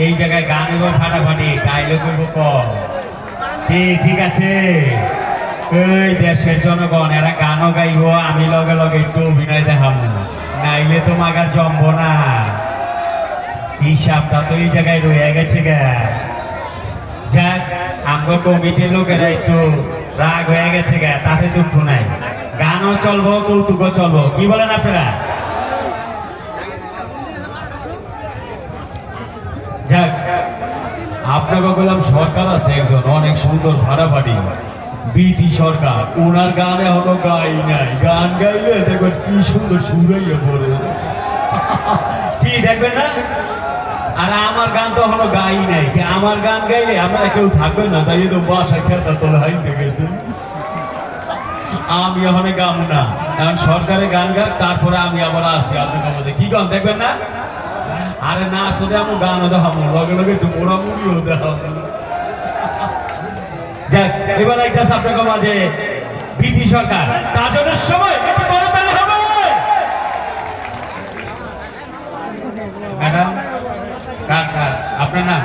এই জায়গায় গান হইব ফাটাফাটি, ডায়লগ হইব কম। ঠিক আছে, এই দেশের জনগণ এরা গানও গাইব, আমি লগে লগে একটু অভিনয় দেখাবো, নাইলে তো মাগার জমবো না। হিসাবটা তো এই জায়গায় রয়ে গেছে গা। যাক, আমরা কমিটির লোকেরা একটু রাগ হয়ে গেছে গা, তাতে দুঃখ নাই। গানও চলবো, কৌতুকও চলবো, কি বলেন আপনারা? যাক, আপনাকে বললাম সরকার আছে একজন অনেক সুন্দর ফাটাফাটি বিধি সরকার, ওনার গান এখনো গাই নাই, গান গাইলে দেখবেন কি সুন্দর সুরাইয়া পড়ে। কি দেখবেন না? আর আমার গান তো এখনো গাই নাই, আমার গান গাইলে আপনারা কেউ থাকবেন না, যাই তো বাসায় খেতা তোলে হাইতে গেছে। আমি এখানে গাম না, এখন সরকারের গান গাক, তারপরে আমি আবার আসি আপনাদের মধ্যে। কি গান দেখবেন না? আরে না, আসলে আমি গানও দেখাবো, লগে লগে একটু মোড়ামুড়িও দেখাবো। যাক, এবার আইতাছে আপনাদের মাঝে বিধি সরকার, কাজনের সময় একটু বড় তালি হবে। ম্যাডাম, কার আপনার নাম?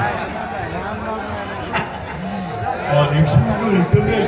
অনেক সুন্দর একটা মেয়ে